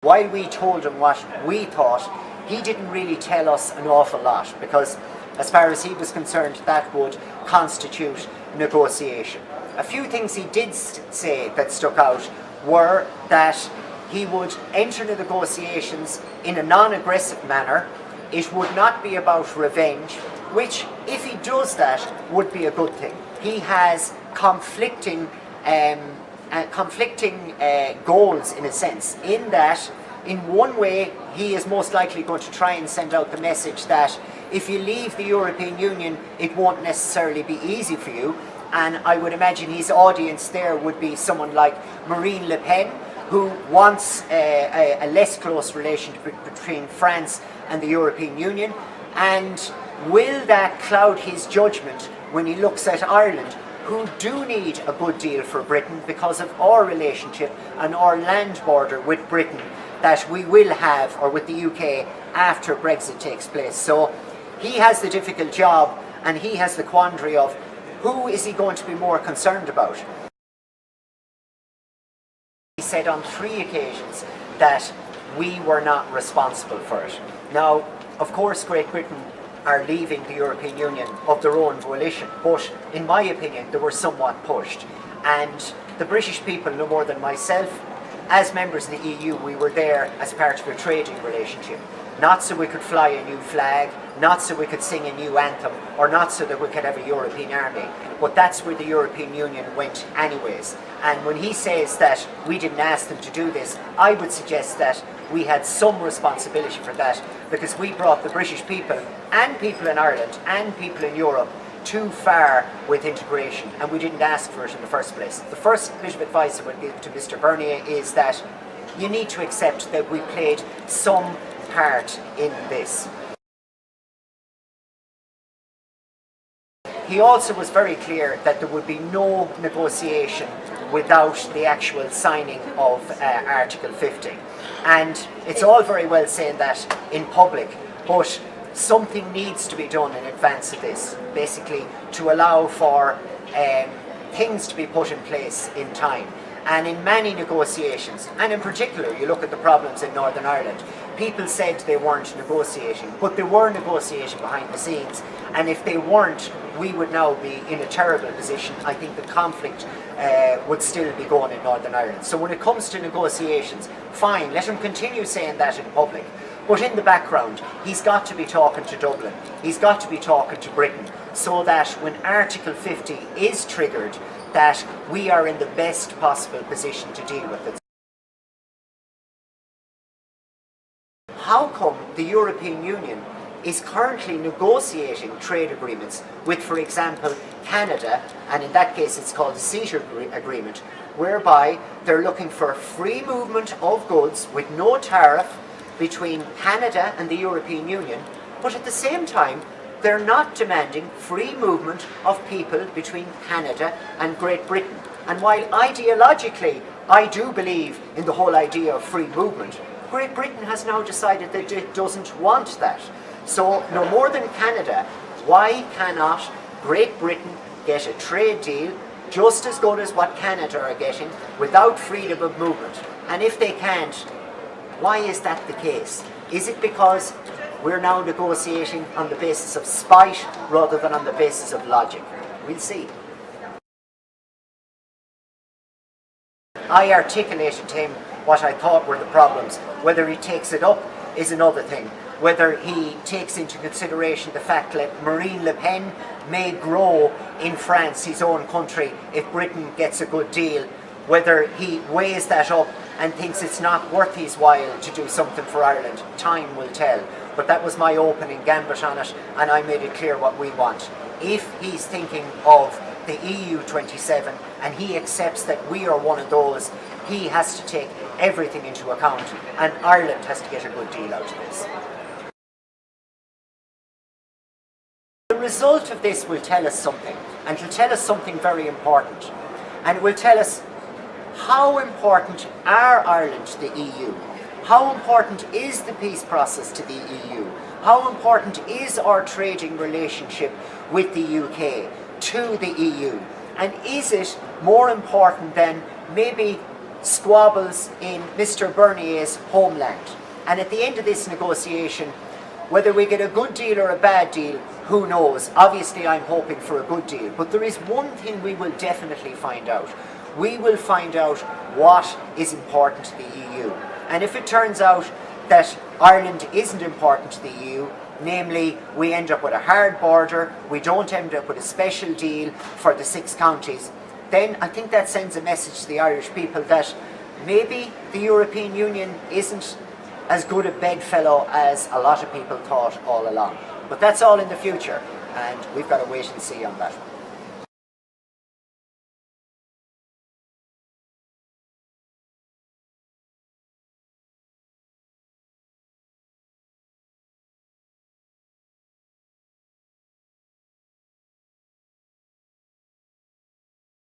While we told him what we thought, he didn't really tell us an awful lot, because as far as he was concerned, that would constitute negotiation. A few things he did say that stuck out were that he would enter the negotiations in a non-aggressive manner. It would not be about revenge, which, if he does that, would be a good thing. He has conflicting goals, in a sense, in that in one way he is most likely going to try and send out the message that if you leave the European Union, it won't necessarily be easy for you. And I would imagine his audience there would be someone like Marine Le Pen, who wants a less close relationship between France and the European Union. And will that cloud his judgment when he looks at Ireland, who do need a good deal for Britain because of our relationship and our land border with Britain that we will have, or with the UK, after Brexit takes place. So he has the difficult job, and he has the quandary of who is he going to be more concerned about. He said on 3 occasions that we were not responsible for it. Now, of course, Great Britain are leaving the European Union of their own volition, but in my opinion they were somewhat pushed, and the British people, no more than myself, as members of the EU, we were there as part of a trading relationship, not so we could fly a new flag, not so we could sing a new anthem, or not so that we could have a European army, but that's where the European Union went anyways. And when he says that we didn't ask them to do this, I would suggest that we had some responsibility for that, because we brought the British people and people in Ireland and people in Europe too far with integration, and we didn't ask for it in the first place. The first bit of advice I would give to Mr. Barnier is that you need to accept that we played some part in this. He also was very clear that there would be no negotiation without the actual signing of Article 50. And it's all very well saying that in public, but something needs to be done in advance of this, basically to allow for things to be put in place in time. And in many negotiations, and in particular, you look at the problems in Northern Ireland, people said they weren't negotiating, but they were negotiating behind the scenes. And if they weren't, we would now be in a terrible position. I think the conflict would still be going in Northern Ireland. So when it comes to negotiations, fine, let him continue saying that in public. But in the background, he's got to be talking to Dublin. He's got to be talking to Britain, so that when Article 50 is triggered, that we are in the best possible position to deal with it. How come the European Union is currently negotiating trade agreements with, for example, Canada, and in that case it's called the CETA agreement, whereby they're looking for free movement of goods with no tariff between Canada and the European Union, but at the same time they're not demanding free movement of people between Canada and Great Britain. And while ideologically I do believe in the whole idea of free movement, Great Britain has now decided that it doesn't want that. So no more than Canada, why cannot Great Britain get a trade deal just as good as what Canada are getting without freedom of movement? And if they can't, why is that the case? Is it because we're now negotiating on the basis of spite rather than on the basis of logic? We'll see. I articulated to him what I thought were the problems. Whether he takes it up is another thing. Whether he takes into consideration the fact that Marine Le Pen may grow in France, his own country, if Britain gets a good deal. Whether he weighs that up and thinks it's not worth his while to do something for Ireland, time will tell. But that was my opening gambit on it, and I made it clear what we want. If he's thinking of the EU 27 and he accepts that we are one of those, he has to take everything into account, and Ireland has to get a good deal out of this. The result of this will tell us something, and it will tell us something very important. And it will tell us how important are Ireland to the EU? How important is the peace process to the EU? How important is our trading relationship with the UK to the EU? And is it more important than maybe squabbles in Mr. Barnier's homeland. And at the end of this negotiation, whether we get a good deal or a bad deal, who knows? Obviously, I'm hoping for a good deal. But there is one thing we will definitely find out. We will find out what is important to the EU. And if it turns out that Ireland isn't important to the EU, namely we end up with a hard border, we don't end up with a special deal for the 6 counties, then I think that sends a message to the Irish people that maybe the European Union isn't as good a bedfellow as a lot of people thought all along. But that's all in the future, and we've got to wait and see on that.